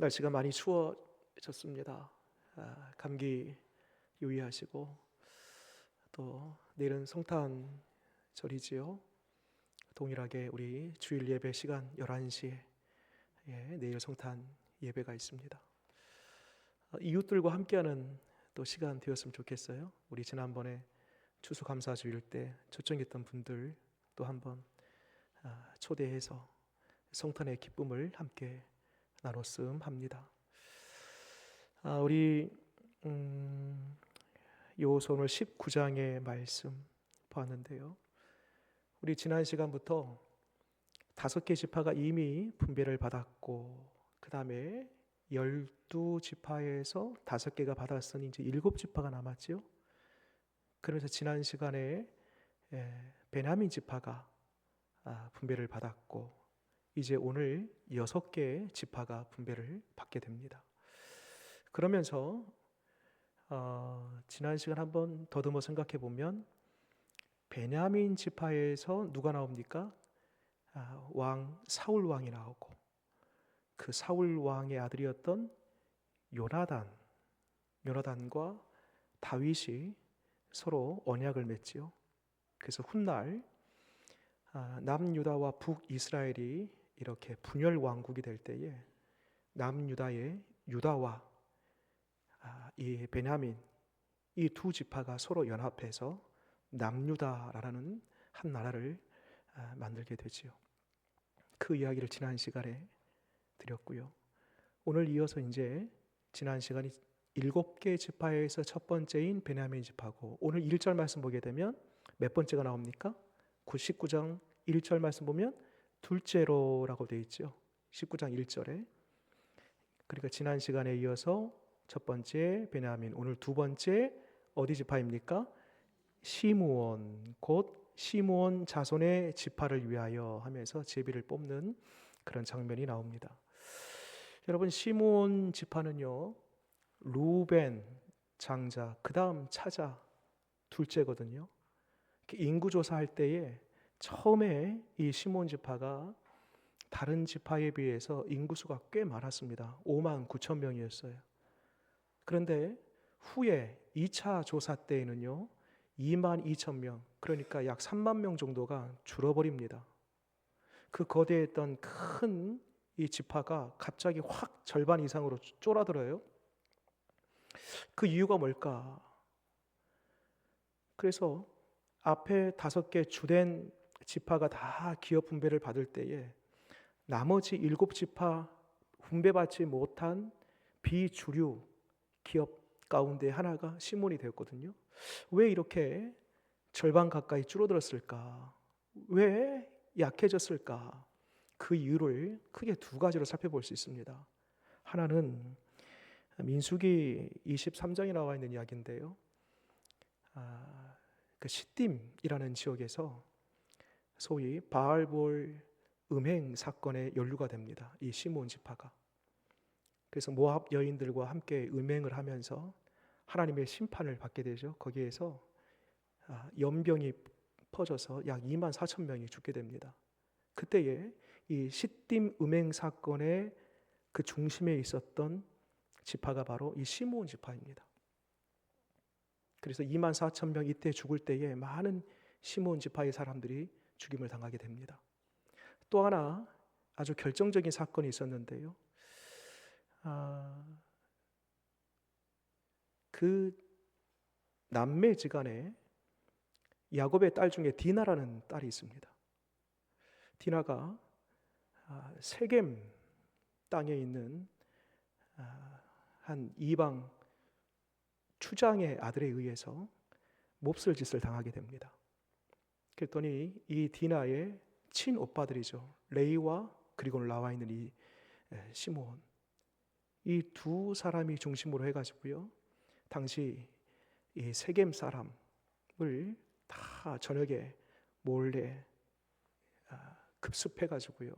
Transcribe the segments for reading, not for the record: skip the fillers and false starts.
날씨가 많이 추워졌습니다. 감기 유의하시고, 또 내일은 성탄절이지요. 동일하게 우리 주일 예배 시간 11시에 내일 성탄 예배가 있습니다. 이웃들과 함께하는 또 시간 되었으면 좋겠어요. 우리 지난번에 추수감사주일 때 초청했던 분들 또 한번 초대해서 성탄의 기쁨을 함께 나눴음 합니다. 우리 요소 오늘 19장의 말씀 보았는데요. 우리 지난 시간부터 5개 지파가 이미 분배를 받았고, 그 다음에 12지파에서 5개가 받았으니 이제 7지파가 남았죠. 그래서 지난 시간에 베냐민 지파가 분배를 받았고, 이제 오늘 6개 지파가 분배를 받게 됩니다. 그러면서 지난 시간 한번 더듬어 생각해 보면 베냐민 지파에서 누가 나옵니까? 왕 사울 왕이 나오고, 그 사울 왕의 아들이었던 요나단과 다윗이 서로 언약을 맺지요. 그래서 훗날 남유다와 북이스라엘이 이렇게 분열 왕국이 될 때에 남유다의 유다와 이 베냐민, 이 두 지파가 서로 연합해서 남유다라는 한 나라를 만들게 되지요. 그 이야기를 지난 시간에 드렸고요. 오늘 이어서 이제 지난 시간이 7개 지파에서 첫 번째인 베냐민 지파고, 오늘 1절 말씀 보게 되면 몇 번째가 나옵니까? 19장 1절 말씀 보면 둘째로라고 되어 있죠. 19장 1절에. 그러니까 지난 시간에 이어서 첫 번째 베냐민, 오늘 두 번째 어디 지파입니까? 시므온, 곧 시므온 자손의 지파를 위하여 하면서 제비를 뽑는 그런 장면이 나옵니다. 여러분, 시므온 지파는요, 루벤 장자, 그 다음 차자, 둘째거든요. 인구조사할 때에 처음에 이 시므온 지파가 다른 지파에 비해서 인구수가 꽤 많았습니다. 5만 9천 명이었어요. 그런데 후에 2차 조사 때에는요 2만 2천 명, 그러니까 약 3만 명 정도가 줄어버립니다. 그 거대했던 큰 이 지파가 갑자기 확 절반 이상으로 쫄아들어요. 그 이유가 뭘까? 그래서 앞에 5개 주된 지파가 다 기업 분배를 받을 때에 나머지 7지파 분배받지 못한 비주류 기업 가운데 하나가 시몬이 되었거든요. 왜 이렇게 절반 가까이 줄어들었을까? 왜 약해졌을까? 그 이유를 크게 2가지로 살펴볼 수 있습니다. 하나는 민수기 23장에 나와 있는 이야기인데요. 그 시딤이라는 지역에서 소위 바알볼 음행 사건에 연루가 됩니다. 이 시므온 지파가. 그래서 모압 여인들과 함께 음행을 하면서 하나님의 심판을 받게 되죠. 거기에서 연병이 퍼져서 약 2만 4천 명이 죽게 됩니다. 그때에 이 시딤 음행 사건의 그 중심에 있었던 지파가 바로 이 시므온 지파입니다. 그래서 2만 4천 명 이때 죽을 때에 많은 시므온 지파의 사람들이 죽임을 당하게 됩니다. 또 하나 아주 결정적인 사건이 있었는데요. 그 남매지간에 야곱의 딸 중에 디나라는 딸이 있습니다. 디나가 세겜 땅에 있는 한 이방 추장의 아들에 의해서 몹쓸 짓을 당하게 됩니다. 그랬더니 이 디나의 친오빠들이죠. 레이와 그리고 나와 있는 이 시므온, 이 두 사람이 중심으로 해가지고요, 당시 이 세겜 사람을 다 저녁에 몰래 급습해가지고요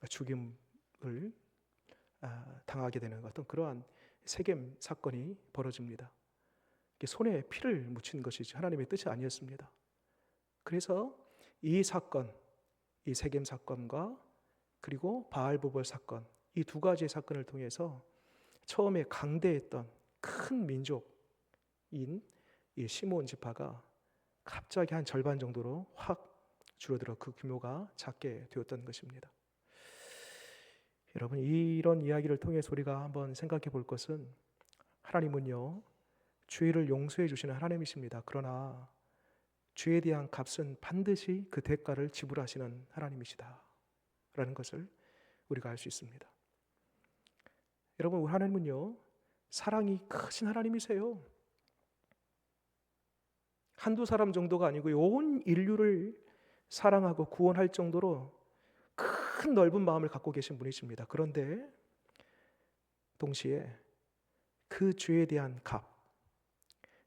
죽임을 당하게 되는 어떤 그러한 세겜 사건이 벌어집니다. 손에 피를 묻힌 것이지 하나님의 뜻이 아니었습니다. 그래서 이 사건, 이 세겜 사건과 그리고 바알보벌 사건, 이 두 가지의 사건을 통해서 처음에 강대했던 큰 민족인 이 시므온 지파가 갑자기 한 절반 정도로 확 줄어들어 그 규모가 작게 되었던 것입니다. 여러분, 이런 이야기를 통해서 우리가 한번 생각해 볼 것은, 하나님은요 죄를 용서해 주시는 하나님이십니다. 그러나 죄에 대한 값은 반드시 그 대가를 지불하시는 하나님이시다 라는 것을 우리가 알 수 있습니다. 여러분, 우리 하나님은요 사랑이 크신 하나님이세요. 한두 사람 정도가 아니고 온 인류를 사랑하고 구원할 정도로 큰 넓은 마음을 갖고 계신 분이십니다. 그런데 동시에 그 죄에 대한 값,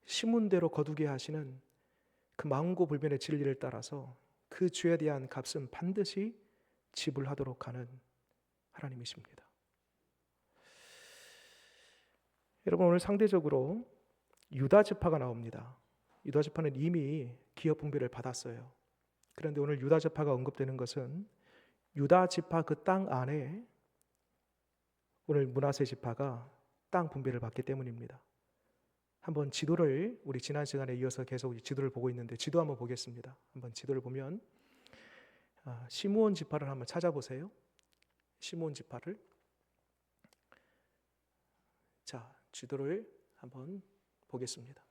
심은대로 거두게 하시는 그 만고불변의 진리를 따라서 그 죄에 대한 값은 반드시 지불하도록 하는 하나님이십니다. 여러분, 오늘 상대적으로 유다 지파가 나옵니다. 유다 지파는 이미 기업 분배를 받았어요. 그런데 오늘 유다 지파가 언급되는 것은 유다 지파 그 땅 안에 오늘 므낫세 지파가 땅 분배를 받기 때문입니다. 한번 지도를, 우리 지난 시간에 이어서 계속 지도를 보고 있는데 지도 한번 보겠습니다. 한번 지도를 보면 시므온 지파를 한번 찾아보세요. 시므온 지파를. 자, 지도를 한번 보겠습니다.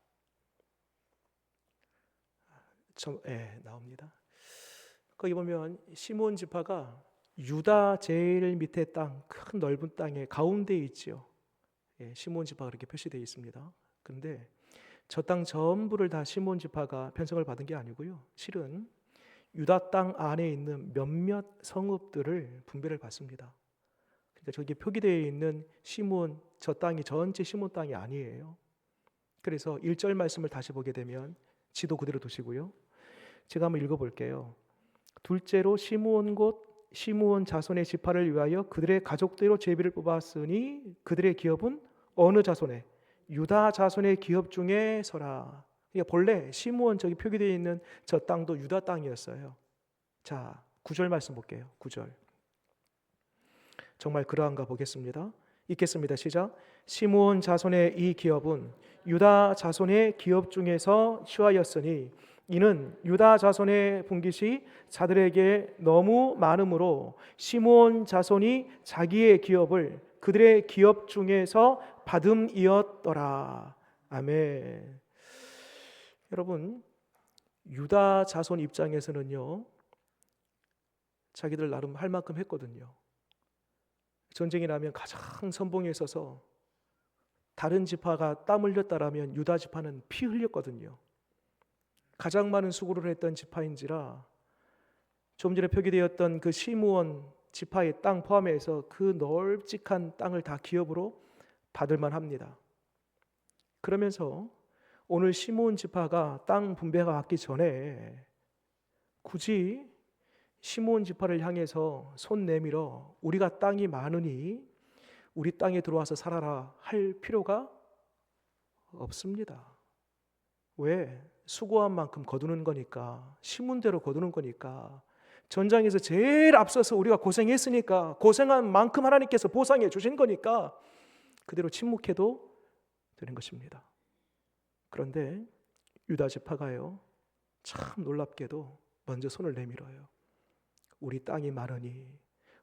나옵니다. 거기 보면 시므온 지파가 유다 제일 밑에 땅, 큰 넓은 땅의 가운데에 있지요. 시므온 지파가 그렇게 표시되어 있습니다. 그런데 저 땅 전부를 다 시므온 지파가 편성을 받은 게 아니고요. 실은 유다 땅 안에 있는 몇몇 성읍들을 분배를 받습니다. 그러니까 저기 표기되어 있는 시므온, 저 땅이 전체 시므온 땅이 아니에요. 그래서 1절 말씀을 다시 보게 되면 지도 그대로 두시고요. 제가 한번 읽어볼게요. 둘째로 시므온 곧 시므온 자손의 지파를 위하여 그들의 가족대로 제비를 뽑았으니 그들의 기업은 어느 자손의? 유다 자손의 기업 중에 서라. 그러니까 본래 시므온 저기 표기되어 있는 저 땅도 유다 땅이었어요. 자, 9절 말씀 볼게요. 9절. 정말 그러한가 보겠습니다. 읽겠습니다. 시작. 시므온 자손의 이 기업은 유다 자손의 기업 중에서 취하였으니 이는 유다 자손의 분깃이 자들에게 너무 많으므로 시므온 자손이 자기의 기업을 그들의 기업 중에서 받음이었더라. 아멘. 여러분, 유다 자손 입장에서는요, 자기들 나름 할 만큼 했거든요. 전쟁이 나면 가장 선봉에 서서 다른 지파가 땀 흘렸다라면 유다 지파는 피 흘렸거든요. 가장 많은 수고를 했던 지파인지라 좀 전에 표기되었던 그 시므온 지파의 땅 포함해서 그 널찍한 땅을 다 기업으로 받을만 합니다. 그러면서 오늘 시므온 지파가 땅 분배가 받기 전에 굳이 시므온 지파를 향해서 손 내밀어 우리가 땅이 많으니 우리 땅에 들어와서 살아라 할 필요가 없습니다. 왜? 수고한 만큼 거두는 거니까, 심은대로 거두는 거니까, 전장에서 제일 앞서서 우리가 고생했으니까 고생한 만큼 하나님께서 보상해 주신 거니까 그대로 침묵해도 되는 것입니다. 그런데 유다 지파가요, 참 놀랍게도 먼저 손을 내밀어요. 우리 땅이 많으니,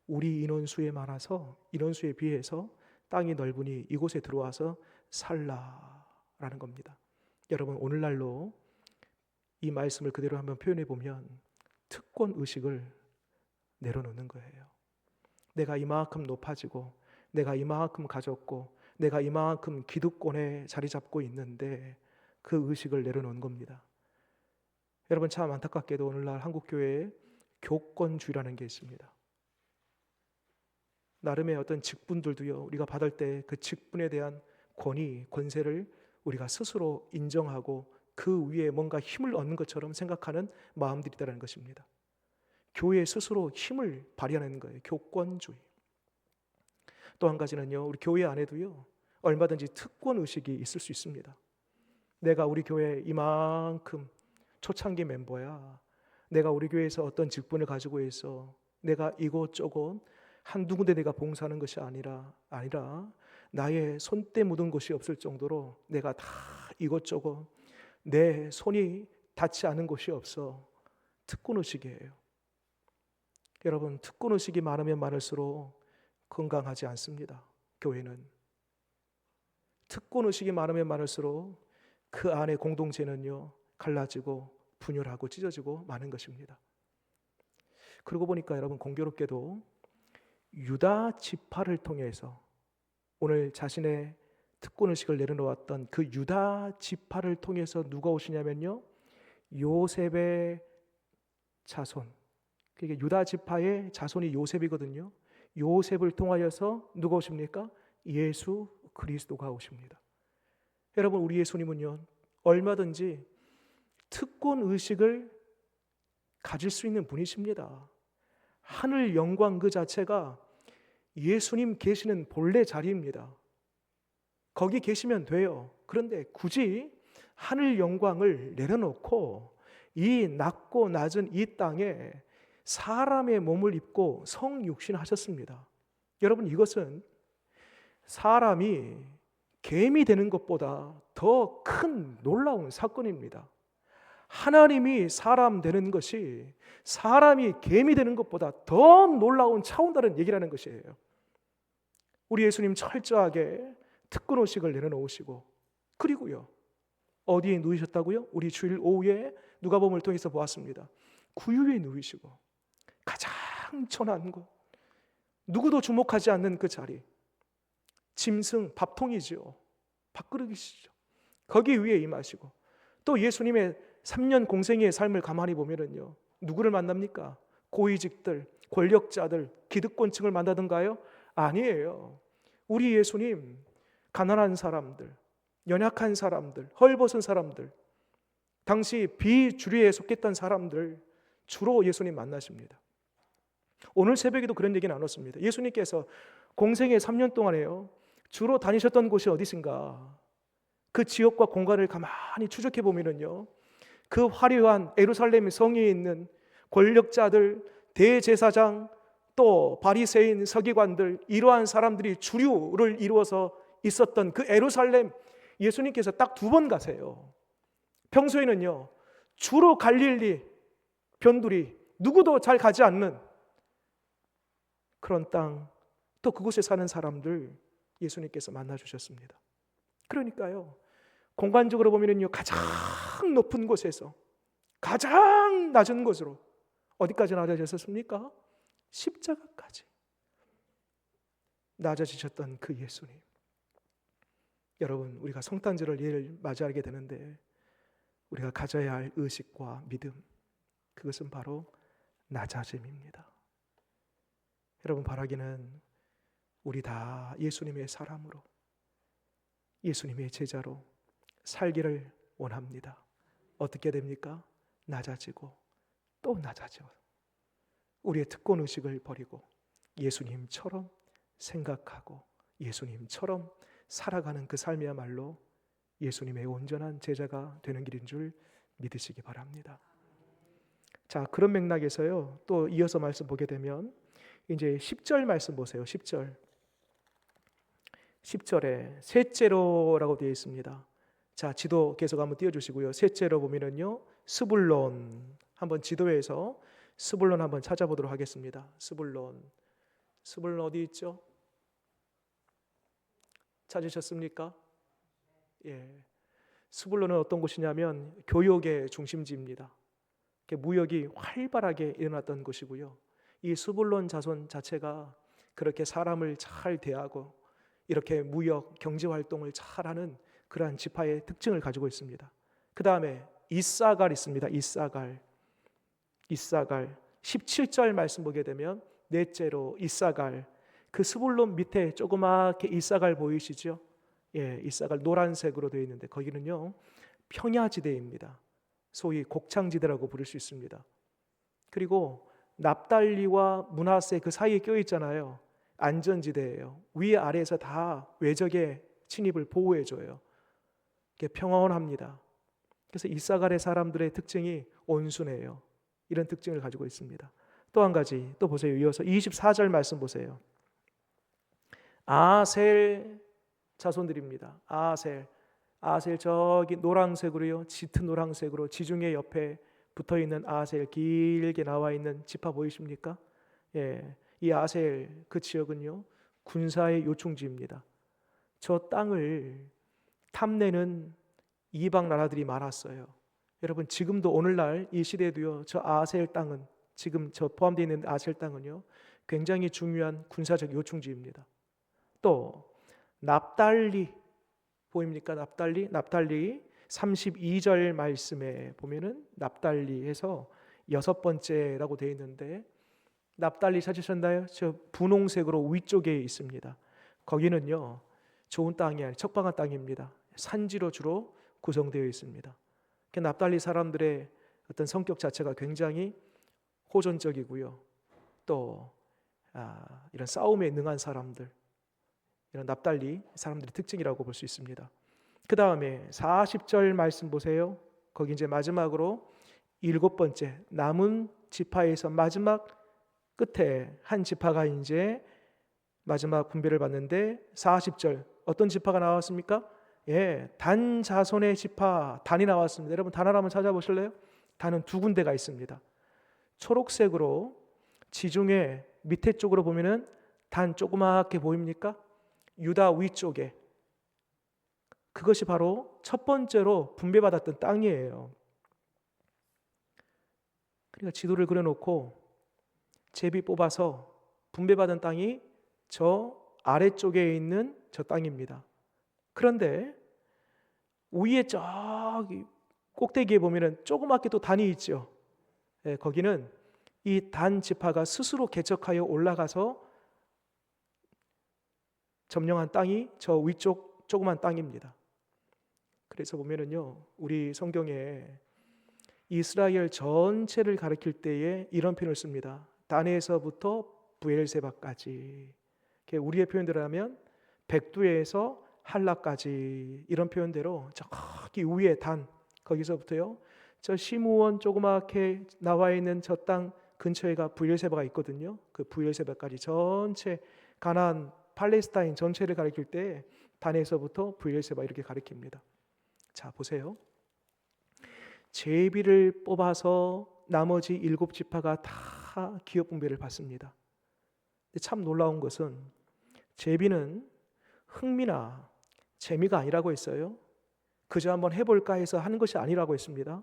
우리 인원수에 많아서 인원수에 비해서 땅이 넓으니 이곳에 들어와서 살라라는 겁니다. 여러분, 오늘날로 이 말씀을 그대로 한번 표현해 보면 특권 의식을 내려놓는 거예요. 내가 이만큼 높아지고 내가 이만큼 가졌고 내가 이만큼 기득권에 자리 잡고 있는데 그 의식을 내려놓은 겁니다. 여러분, 참 안타깝게도 오늘날 한국교회에 교권주의라는 게 있습니다. 나름의 어떤 직분들도요, 우리가 받을 때 그 직분에 대한 권위, 권세를 우리가 스스로 인정하고 그 위에 뭔가 힘을 얻는 것처럼 생각하는 마음들이 있다는 것입니다. 교회 스스로 힘을 발휘하는 거예요. 교권주의. 또 한 가지는요, 우리 교회 안에도요, 얼마든지 특권 의식이 있을 수 있습니다. 내가 우리 교회 이만큼 초창기 멤버야. 내가 우리 교회에서 어떤 직분을 가지고 있어. 내가 이곳저곳 한두 군데 내가 봉사하는 것이 아니라 나의 손때 묻은 곳이 없을 정도로 내가 다 이것저것 내 손이 닿지 않은 곳이 없어 특권의식이에요. 여러분, 특권의식이 많으면 많을수록 건강하지 않습니다. 교회는 특권의식이 많으면 많을수록 그 안에 공동체는요 갈라지고 분열하고 찢어지고 많은 것입니다. 그러고 보니까 여러분, 공교롭게도 유다 지파를 통해서 오늘 자신의 특권의식을 내려놓았던 그 유다 지파를 통해서 누가 오시냐면요, 요셉의 자손, 그러니까 유다 지파의 자손이 요셉이거든요. 요셉을 통하여서 누가 오십니까? 예수 그리스도가 오십니다. 여러분, 우리 예수님은요 얼마든지 특권의식을 가질 수 있는 분이십니다. 하늘 영광 그 자체가 예수님 계시는 본래 자리입니다. 거기 계시면 돼요. 그런데 굳이 하늘 영광을 내려놓고 이 낮고 낮은 이 땅에 사람의 몸을 입고 성육신하셨습니다. 여러분, 이것은 사람이 개미 되는 것보다 더 큰 놀라운 사건입니다. 하나님이 사람 되는 것이 사람이 개미 되는 것보다 더 놀라운 차원 다른 얘기라는 것이에요. 우리 예수님 철저하게 특권의식을 내려놓으시고, 그리고요 어디에 누우셨다고요? 우리 주일 오후에 누가복음을 통해서 보았습니다. 구유에 누우시고 가장 천한 곳, 누구도 주목하지 않는 그 자리, 짐승 밥통이죠. 밥그릇이시죠. 거기 위에 임하시고, 또 예수님의 3년 공생의 삶을 가만히 보면은요 누구를 만납니까? 고위직들, 권력자들, 기득권층을 만나던가요? 아니에요. 우리 예수님 가난한 사람들, 연약한 사람들, 헐벗은 사람들, 당시 비주류에 속했던 사람들 주로 예수님 만나십니다. 오늘 새벽에도 그런 얘기 나눴습니다. 예수님께서 공생의 3년 동안에요 주로 다니셨던 곳이 어디신가? 그 지역과 공간을 가만히 추적해 보면은요 그 화려한 예루살렘 성에 있는 권력자들, 대제사장, 또 바리새인, 서기관들, 이러한 사람들이 주류를 이루어서 있었던 그 예루살렘, 예수님께서 딱 2번 가세요. 평소에는요 주로 갈릴리 변두리, 누구도 잘 가지 않는 그런 땅, 또 그곳에 사는 사람들 예수님께서 만나주셨습니다. 그러니까요 공간적으로 보면은요 가장 높은 곳에서 가장 낮은 곳으로 어디까지 낮아지셨습니까? 십자가까지 낮아지셨던 그 예수님. 여러분, 우리가 성탄절을 내일 맞이하게 되는데 우리가 가져야 할 의식과 믿음, 그것은 바로 낮아짐입니다. 여러분, 바라기는 우리 다 예수님의 사람으로, 예수님의 제자로 살기를 원합니다. 어떻게 됩니까? 낮아지고 또 낮아져 우리의 특권의식을 버리고 예수님처럼 생각하고 예수님처럼 살아가는 그 삶이야말로 예수님의 온전한 제자가 되는 길인 줄 믿으시기 바랍니다. 자, 그런 맥락에서요 또 이어서 말씀 보게 되면 이제 10절 말씀 보세요. 10절에 셋째로라고 되어 있습니다. 자, 지도 계속 한번 띄워주시고요. 셋째로 보면은요 스불론, 한번 지도에서 스불론 한번 찾아보도록 하겠습니다. 스불론 어디 있죠? 찾으셨습니까? 예, 스불론은 어떤 곳이냐면 교역의 중심지입니다. 무역이 활발하게 일어났던 곳이고요. 이 스불론 자손 자체가 그렇게 사람을 잘 대하고 이렇게 무역, 경제 활동을 잘하는 그러한 지파의 특징을 가지고 있습니다. 그 다음에 이사갈 있습니다. 이사갈 17절 말씀 보게 되면 넷째로 이사갈, 그 스불론 밑에 조그맣게 이사갈 보이시죠? 예, 이사갈 노란색으로 되어 있는데 거기는요 평야지대입니다. 소위 곡창지대라고 부를 수 있습니다. 그리고 납달리와 므낫세 그 사이에 껴 있잖아요. 안전지대예요. 위아래에서 다 외적의 침입을 보호해줘요. 평온합니다. 그래서 이사갈의 사람들의 특징이 온순해요. 이런 특징을 가지고 있습니다. 또 한 가지 또 보세요. 이어서 24절 말씀 보세요. 아셀 자손들입니다. 아셀 저기 노란색으로요, 짙은 노란색으로 지중해 옆에 붙어 있는 아셀 길게 나와 있는 지파 보이십니까? 예, 이 아셀 그 지역은요 군사의 요충지입니다. 저 땅을 탐내는 이방 나라들이 많았어요. 여러분 지금도 오늘날 이 시대도요 저 아셀 땅은 지금 저 포함되어 있는 아셀 땅은요 굉장히 중요한 군사적 요충지입니다. 또 납달리 보입니까? 납달리 32절 말씀에 보면은 납달리에서 여섯 번째라고 되어 있는데 납달리 찾으셨나요? 저 분홍색으로 위쪽에 있습니다. 거기는요 좋은 땅이 아니라 척박한 땅입니다. 산지로 주로 구성되어 있습니다. 납달리 사람들의 어떤 성격 자체가 굉장히 호전적이고요. 또 이런 싸움에 능한 사람들, 이런 납달리 사람들의 특징이라고 볼 수 있습니다. 그 다음에 40절 말씀 보세요. 거기 이제 마지막으로 일곱 번째 남은 지파에서 마지막 끝에 한 지파가 이제 마지막 분배를 받는데 40절 어떤 지파가 나왔습니까? 예, 단 자손의 지파 단이 나왔습니다. 여러분 단 하나 한번 찾아보실래요? 단은 두 군데가 있습니다. 초록색으로 지중해 밑에 쪽으로 보면은 단 조그맣게 보입니까? 유다 위쪽에 그것이 바로 첫 번째로 분배받았던 땅이에요. 그러니까 지도를 그려놓고 제비 뽑아서 분배받은 땅이 저 아래쪽에 있는 저 땅입니다. 그런데 위에 저기 꼭대기에 보면은 조그맣게 또 단이 있죠. 예, 거기는 이 단 지파가 스스로 개척하여 올라가서 점령한 땅이 저 위쪽 조그만 땅입니다. 그래서 보면은요, 우리 성경에 이스라엘 전체를 가리킬 때에 이런 표현을 씁니다. 단에서부터 브엘세바까지. 우리의 표현대로 하면 백두에서 할라까지 이런 표현대로 저기 위에 단 거기서부터요. 저 시므온 조그맣게 나와 있는 저 땅 근처에가 브엘세바가 있거든요. 그 브엘세바까지 전체 가나안 팔레스타인 전체를 가리킬 때 단에서부터 브엘세바 이렇게 가리킵니다. 자 보세요. 제비를 뽑아서 나머지 일곱 지파가 다 기업 분배를 받습니다. 근데 참 놀라운 것은 제비는 흥미나 재미가 아니라고 했어요. 그저 한번 해볼까 해서 하는 것이 아니라고 했습니다.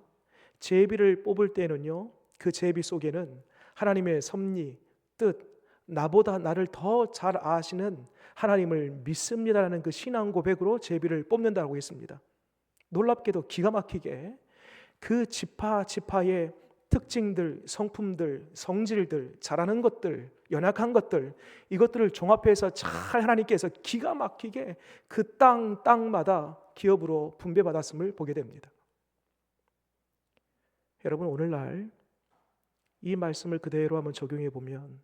제비를 뽑을 때는요, 그 제비 속에는 하나님의 섭리, 뜻, 나보다 나를 더 잘 아시는 하나님을 믿습니다라는 그 신앙 고백으로 제비를 뽑는다고 했습니다. 놀랍게도 기가 막히게 그 지파의 특징들, 성품들, 성질들, 잘하는 것들, 연약한 것들, 이것들을 종합해서 잘 하나님께서 기가 막히게 그 땅마다 기업으로 분배받았음을 보게 됩니다. 여러분 오늘날 이 말씀을 그대로 한번 적용해 보면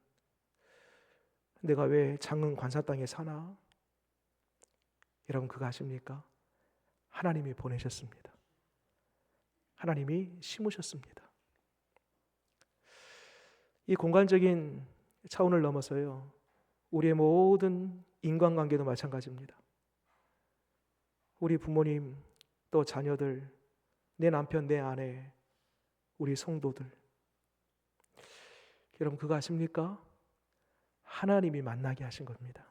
내가 왜 장흥 관사 땅에 사나? 여러분 그거 아십니까? 하나님이 보내셨습니다. 하나님이 심으셨습니다. 이 공간적인 차원을 넘어서요, 우리의 모든 인간관계도 마찬가지입니다. 우리 부모님, 또 자녀들, 내 남편, 내 아내, 우리 성도들, 여러분 그거 아십니까? 하나님이 만나게 하신 겁니다.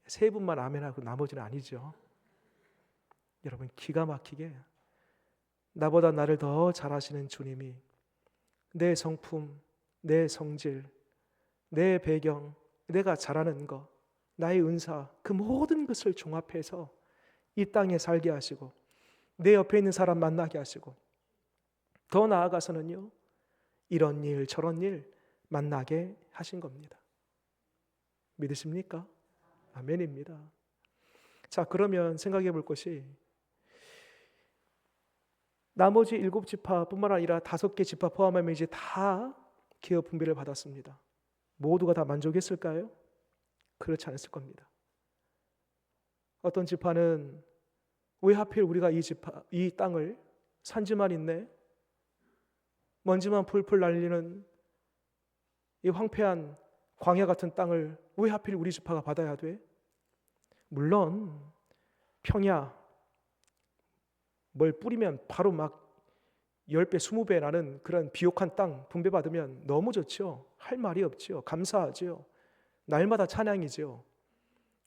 세 분만 아멘하고 나머지는 아니죠. 여러분 기가 막히게 나보다 나를 더 잘 아시는 주님이 내 성품, 내 성질, 내 배경, 내가 잘하는 것, 나의 은사, 그 모든 것을 종합해서 이 땅에 살게 하시고 내 옆에 있는 사람 만나게 하시고 더 나아가서는요, 이런 일 저런 일 만나게 하신 겁니다. 믿으십니까? 아멘입니다. 자, 그러면 생각해 볼 것이 나머지 일곱 지파뿐만 아니라 5개 지파 포함하면 이제 다 기업 분배를 받았습니다. 모두가 다 만족했을까요? 그렇지 않았을 겁니다. 어떤 지파는 왜 하필 우리가 이 땅을 산지만 있네, 먼지만 풀풀 날리는 이 황폐한 광야 같은 땅을 왜 하필 우리 지파가 받아야 돼? 물론 평야 뭘 뿌리면 바로 막 10배, 20배 나는 그런 비옥한 땅 분배받으면 너무 좋죠. 할 말이 없죠. 감사하죠. 날마다 찬양이죠.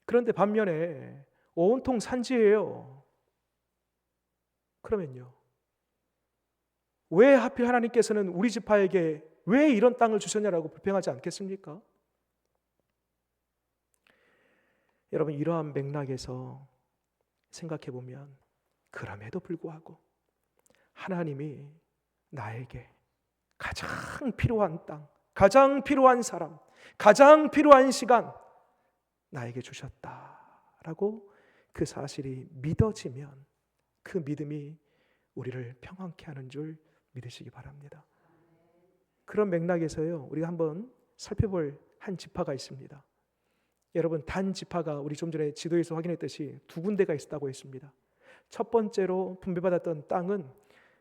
그런데 반면에 온통 산지예요. 그러면요, 왜 하필 하나님께서는 우리 지파에게 왜 이런 땅을 주셨냐라고 불평하지 않겠습니까? 여러분, 이러한 맥락에서 생각해 보면 그럼에도 불구하고 하나님이 나에게 가장 필요한 땅, 가장 필요한 사람, 가장 필요한 시간 나에게 주셨다라고 그 사실이 믿어지면 그 믿음이 우리를 평안케 하는 줄 믿으시기 바랍니다. 그런 맥락에서요, 우리가 한번 살펴볼 한 지파가 있습니다. 여러분, 단 지파가 우리 좀 전에 지도에서 확인했듯이 두 군데가 있었다고 했습니다. 첫 번째로 분배받았던 땅은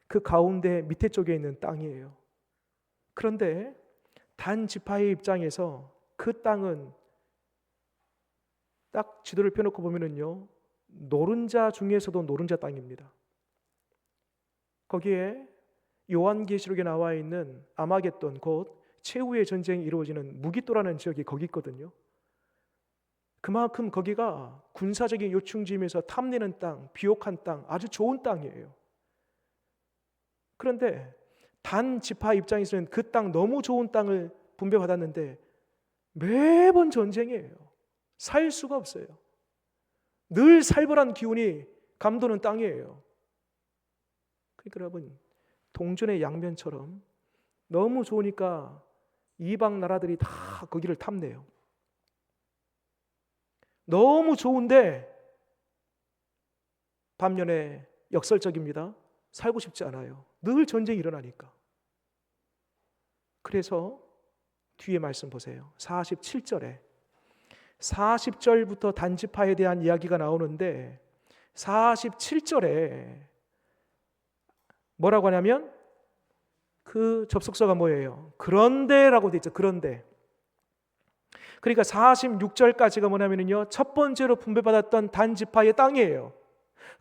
그 가운데 밑에 쪽에 있는 땅이에요. 그런데 단 지파의 입장에서 그 땅은 딱 지도를 펴놓고 보면은요, 노른자 중에서도 노른자 땅입니다. 거기에 요한계시록에 나와 있는 아마겟돈, 곧 최후의 전쟁이 이루어지는 무기또라는 지역이 거기 있거든요. 그만큼 거기가 군사적인 요충지임에서 탐내는 땅, 비옥한 땅, 아주 좋은 땅이에요. 그런데 단 지파 입장에서는 그 땅, 너무 좋은 땅을 분배받았는데 매번 전쟁이에요. 살 수가 없어요. 늘 살벌한 기운이 감도는 땅이에요. 그러니까 여러분, 동전의 양면처럼 너무 좋으니까 이방 나라들이 다 거기를 탐내요. 너무 좋은데 반면에 역설적입니다. 살고 싶지 않아요. 늘 전쟁이 일어나니까. 그래서 뒤에 말씀 보세요. 47절에 40절부터 단지파에 대한 이야기가 나오는데 47절에 뭐라고 하냐면 그 접속사가 뭐예요? 그런데라고 돼 있죠. 그런데. 그러니까 46절까지가 뭐냐면요, 첫 번째로 분배받았던 단지파의 땅이에요.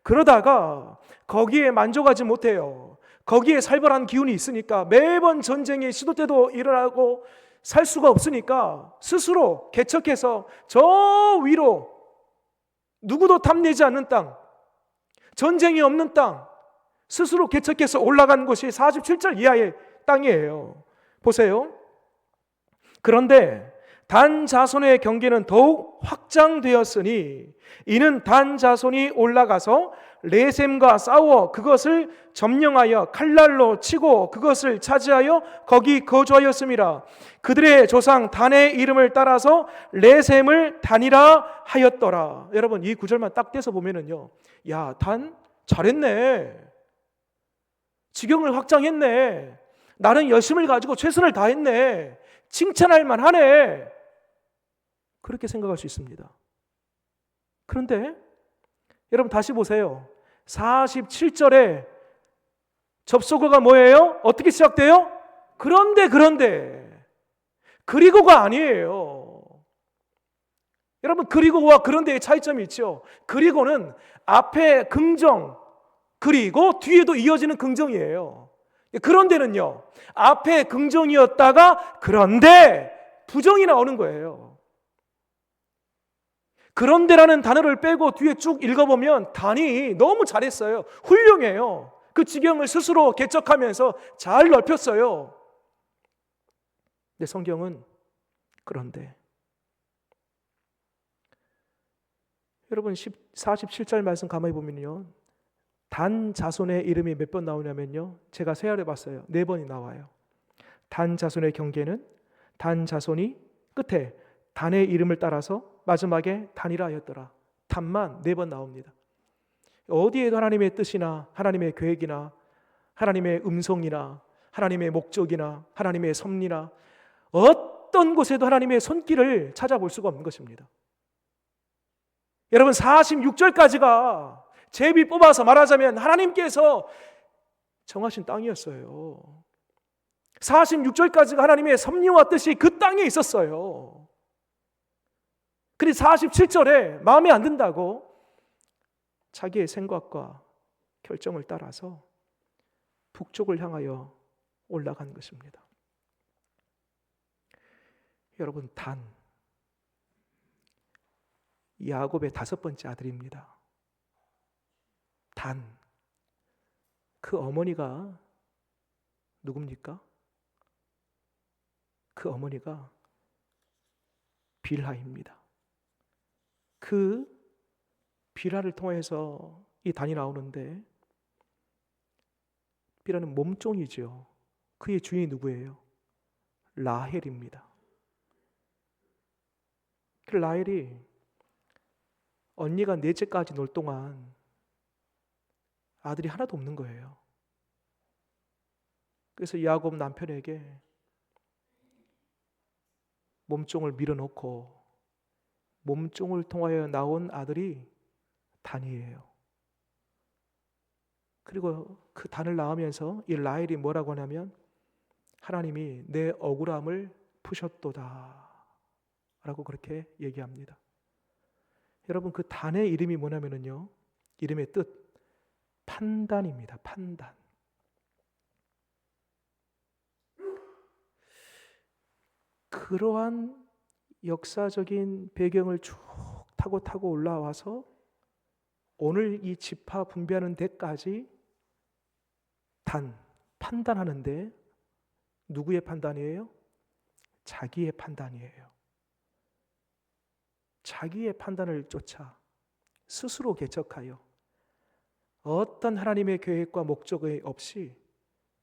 그러다가 거기에 만족하지 못해요. 거기에 살벌한 기운이 있으니까 매번 전쟁이 시도 때도 일어나고 살 수가 없으니까 스스로 개척해서 저 위로 누구도 탐내지 않는 땅, 전쟁이 없는 땅, 스스로 개척해서 올라간 곳이 47절 이하의 땅이에요. 보세요. 그런데 단 자손의 경계는 더욱 확장되었으니 이는 단 자손이 올라가서 레셈과 싸워 그것을 점령하여 칼날로 치고 그것을 차지하여 거기 거주하였습니다. 그들의 조상 단의 이름을 따라서 레셈을 단이라 하였더라. 여러분, 이 구절만 딱 떼서 보면은요, 야, 단 잘했네. 지경을 확장했네. 나는 열심을 가지고 최선을 다했네. 칭찬할 만하네. 그렇게 생각할 수 있습니다. 그런데 여러분 다시 보세요. 47절에 접속어가 뭐예요? 어떻게 시작돼요? 그런데 그리고가 아니에요. 여러분, 그리고와 그런데의 차이점이 있죠. 그리고는 앞에 긍정, 그리고 뒤에도 이어지는 긍정이에요. 그런데는요, 앞에 긍정이었다가 그런데 부정이 나오는 거예요. 그런데라는 단어를 빼고 뒤에 쭉 읽어보면 단이 너무 잘했어요. 훌륭해요. 그 지경을 스스로 개척하면서 잘 넓혔어요. 근데 성경은 그런데 여러분 47절 말씀 가만히 보면요, 단 자손의 이름이 몇 번 나오냐면요, 제가 세알해 봤어요. 4번이 나와요. 단 자손의 경계는 단 자손이 끝에 단의 이름을 따라서 마지막에 단이라 하였더라. 단만 4번 나옵니다. 어디에도 하나님의 뜻이나 하나님의 계획이나 하나님의 음성이나 하나님의 목적이나 하나님의 섭리나 어떤 곳에도 하나님의 손길을 찾아볼 수가 없는 것입니다. 여러분, 46절까지가 제비 뽑아서 말하자면 하나님께서 정하신 땅이었어요. 46절까지가 하나님의 섭리와 뜻이 그 땅에 있었어요. 그런데 47절에 마음에 안 든다고 자기의 생각과 결정을 따라서 북쪽을 향하여 올라간 것입니다. 여러분, 단, 야곱의 5번째 아들입니다. 단, 그 어머니가 누굽니까? 그 어머니가 빌하입니다. 그 빌하를 통해서 이 단이 나오는데, 빌하는 몸종이죠. 그의 주인이 누구예요? 라헬입니다. 그 라헬이 언니가 넷째까지 놀 동안 아들이 하나도 없는 거예요. 그래서 야곱 남편에게 몸종을 밀어놓고 몸종을 통하여 나온 아들이 단이에요. 그리고 그 단을 낳으면서 이 라헬이 뭐라고 하냐면, 하나님이 내 억울함을 푸셨도다 라고 그렇게 얘기합니다. 여러분, 그 단의 이름이 뭐냐면요, 이름의 뜻, 판단입니다. 판단. 그러한 역사적인 배경을 쭉 타고 올라와서 오늘 이 지파 분배하는 데까지 판단하는데, 누구의 판단이에요? 자기의 판단이에요. 자기의 판단을 쫓아 스스로 개척하여 어떤 하나님의 계획과 목적이 없이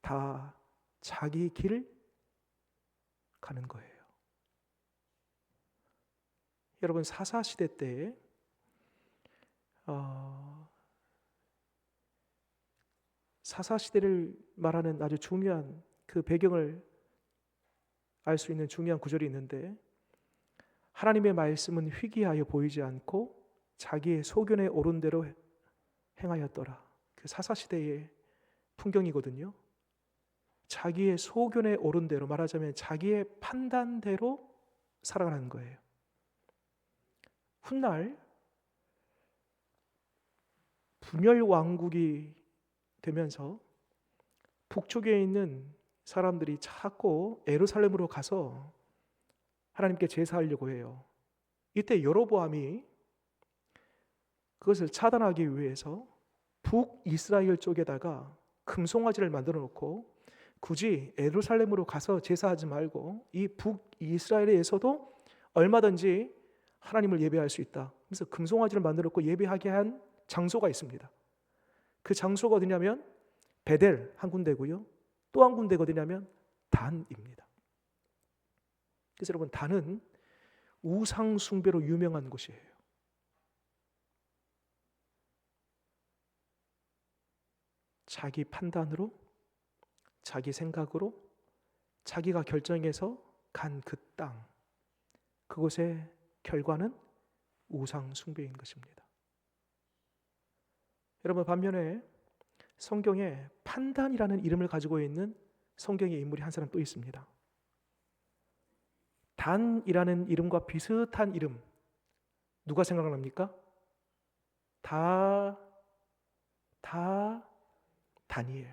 다 자기 길 가는 거예요. 여러분, 사사시대 때에 사사시대를 말하는 아주 중요한 그 배경을 알 수 있는 중요한 구절이 있는데, 하나님의 말씀은 희귀하여 보이지 않고 자기의 소견에 오른 대로 행하였더라. 그 사사시대의 풍경이거든요. 자기의 소견에 오른 대로, 말하자면 자기의 판단대로 살아가는 거예요. 훗날 분열 왕국이 되면서 북쪽에 있는 사람들이 자꾸 예루살렘으로 가서 하나님께 제사하려고 해요. 이때 여로보암이 그것을 차단하기 위해서 북이스라엘 쪽에다가 금송아지를 만들어 놓고, 굳이 예루살렘으로 가서 제사하지 말고 이 북이스라엘에서도 얼마든지 하나님을 예배할 수 있다. 그래서 금송아지를 만들어 놓고 예배하게 한 장소가 있습니다. 그 장소가 어디냐면 베델 한 군데고요, 또 한 군데가 어디냐면 단입니다. 그래서 여러분, 단은 우상 숭배로 유명한 곳이에요. 자기 판단으로, 자기 생각으로, 자기가 결정해서 간 그 땅, 그곳의 결과는 우상 숭배인 것입니다. 여러분, 반면에 성경에 판단이라는 이름을 가지고 있는 성경의 인물이 한 사람 또 있습니다. 단이라는 이름과 비슷한 이름, 누가 생각납니까? 다니엘.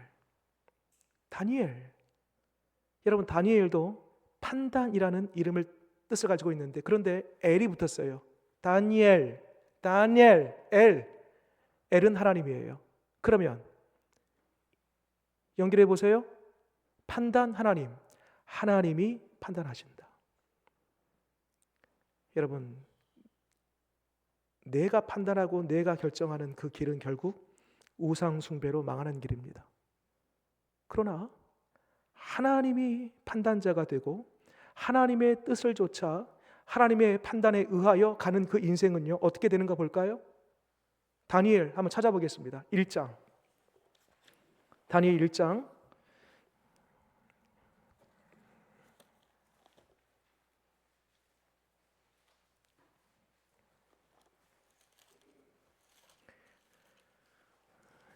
여러분, 다니엘도 판단이라는 이름을 뜻을 가지고 있는데, 그런데 엘이 붙었어요. 다니엘, 엘은 하나님이에요. 그러면 연결해 보세요. 판단 하나님이 판단하신다. 여러분, 내가 판단하고 내가 결정하는 그 길은 결국 우상 숭배로 망하는 길입니다. 그러나 하나님이 판단자가 되고 하나님의 뜻을 좇아 하나님의 판단에 의하여 가는 그 인생은요, 어떻게 되는가 볼까요? 다니엘 한번 찾아보겠습니다. 1장. 다니엘 1장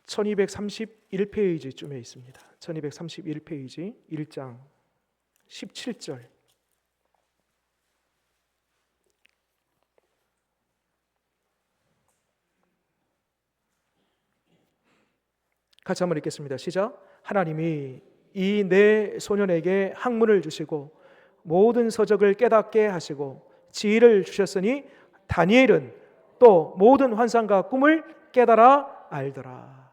1231페이지쯤에 있습니다. 1231페이지 1장 17절 같이 한번 읽겠습니다. 시작. 하나님이 이 내 소년에게 학문을 주시고 모든 서적을 깨닫게 하시고 지혜를 주셨으니 다니엘은 또 모든 환상과 꿈을 깨달아 알더라.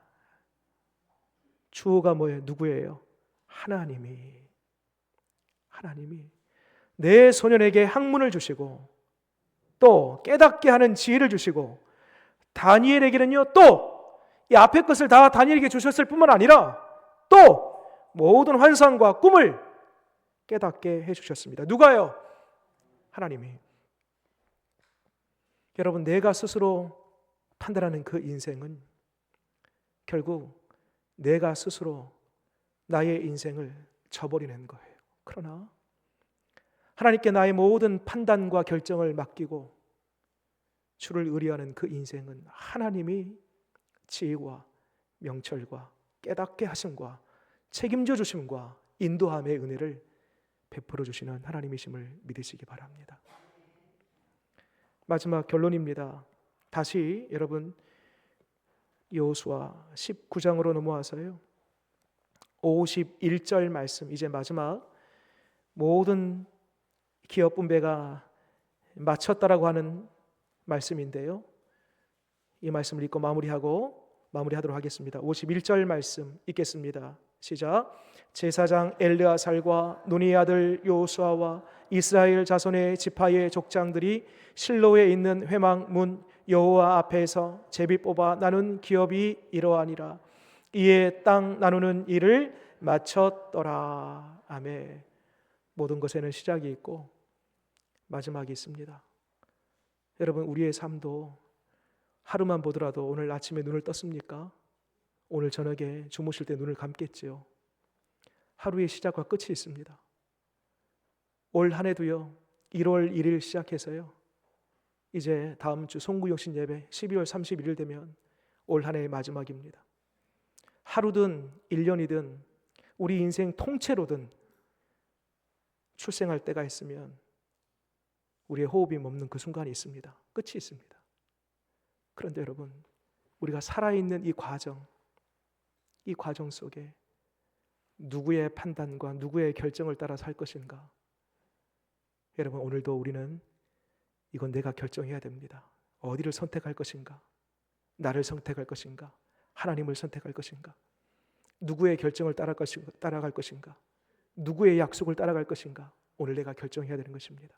주어가 뭐예요? 누구예요? 하나님이 내 소년에게 학문을 주시고 또 깨닫게 하는 지혜를 주시고 다니엘에게는요 또 이 앞에 것을 다 다니엘에게 주셨을 뿐만 아니라 또 모든 환상과 꿈을 깨닫게 해주셨습니다. 누가요? 하나님이. 여러분, 내가 스스로 판단하는 그 인생은 결국 내가 스스로 나의 인생을 저버리는 거예요. 그러나 하나님께 나의 모든 판단과 결정을 맡기고 주를 의뢰하는 그 인생은 하나님이 지혜와 명철과 깨닫게 하심과 책임져 주심과 인도함의 은혜를 베풀어 주시는 하나님이심을 믿으시기 바랍니다. 마지막 결론입니다. 다시 여러분 여호수아 19장으로 넘어와서요 51절 말씀, 이제 마지막 모든 기업 분배가 마쳤다라고 하는 말씀인데요, 이 말씀을 읽고 마무리하도록 하겠습니다. 51절 말씀 읽겠습니다. 시작. 제사장 엘르아살과 눈의 아들 여호수아와 이스라엘 자손의 지파의 족장들이 실로에 있는 회막 문 여호와 앞에서 제비 뽑아 나눈 기업이 이러하니라. 이에 땅 나누는 일을 마쳤더라. 아멘. 모든 것에는 시작이 있고 마지막이 있습니다. 여러분, 우리의 삶도 하루만 보더라도 오늘 아침에 눈을 떴습니까? 오늘 저녁에 주무실 때 눈을 감겠지요. 하루의 시작과 끝이 있습니다. 올 한 해도요 1월 1일 시작해서요 이제 다음 주 송구영신 예배 12월 31일 되면 올 한 해의 마지막입니다. 하루든 1년이든 우리 인생 통째로든 출생할 때가 있으면 우리의 호흡이 멈는 그 순간이 있습니다. 끝이 있습니다. 그런데 여러분, 우리가 살아있는 이 과정 속에 누구의 판단과 누구의 결정을 따라 살 것인가? 여러분, 오늘도 우리는 이건 내가 결정해야 됩니다. 어디를 선택할 것인가? 나를 선택할 것인가? 하나님을 선택할 것인가? 누구의 결정을 따라갈 것인가? 누구의 약속을 따라갈 것인가? 오늘 내가 결정해야 되는 것입니다.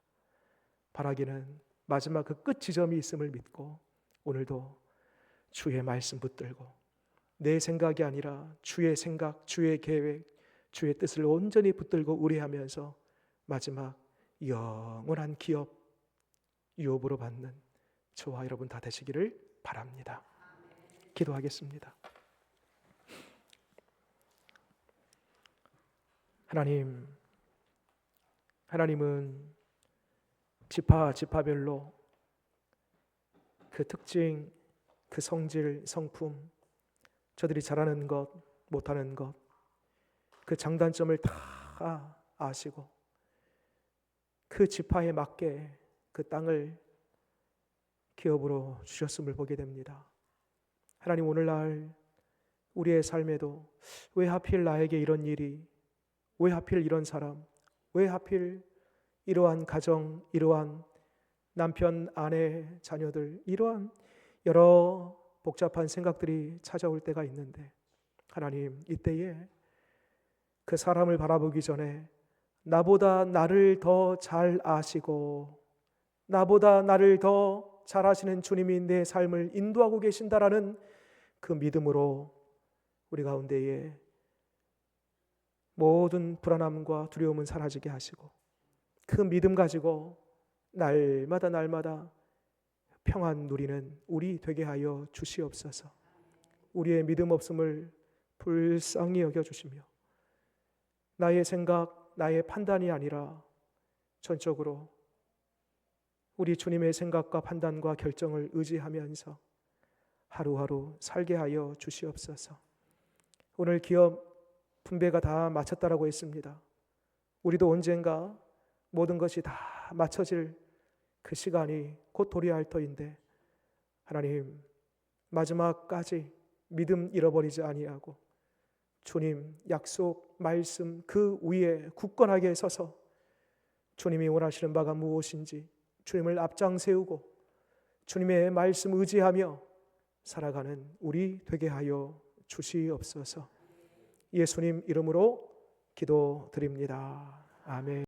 바라기는 마지막 그 끝 지점이 있음을 믿고 오늘도 주의 말씀 붙들고 내 생각이 아니라 주의 생각, 주의 계획, 주의 뜻을 온전히 붙들고 의뢰하면서 마지막 영원한 기업 유업으로 받는 저와 여러분 다 되시기를 바랍니다. 기도하겠습니다. 하나님은 지파별로 그 특징, 그 성질, 성품, 저들이 잘하는 것, 못하는 것, 그 장단점을 다 아시고 그 지파에 맞게 그 땅을 기업으로 주셨음을 보게 됩니다. 하나님, 오늘날 우리의 삶에도 왜 하필 나에게 이런 일이, 왜 하필 이런 사람, 왜 하필 이러한 가정, 이러한 남편, 아내, 자녀들, 이러한 여러 복잡한 생각들이 찾아올 때가 있는데 하나님, 이때에 그 사람을 바라보기 전에 나보다 나를 더 잘 아시고 나보다 나를 더 잘 아시는 주님이 내 삶을 인도하고 계신다라는 그 믿음으로 우리 가운데에 모든 불안함과 두려움은 사라지게 하시고 그 믿음 가지고 날마다 평안 누리는 우리 되게 하여 주시옵소서. 우리의 믿음 없음을 불쌍히 여겨주시며 나의 생각, 나의 판단이 아니라 전적으로 우리 주님의 생각과 판단과 결정을 의지하면서 하루하루 살게 하여 주시옵소서. 오늘 기업 분배가 다 마쳤다라고 했습니다. 우리도 언젠가 모든 것이 다 맞춰질 그 시간이 곧 도래할 터인데 하나님 마지막까지 믿음 잃어버리지 아니하고 주님 약속 말씀 그 위에 굳건하게 서서 주님이 원하시는 바가 무엇인지 주님을 앞장 세우고 주님의 말씀 의지하며 살아가는 우리 되게 하여 주시옵소서. 예수님 이름으로 기도드립니다. 아멘.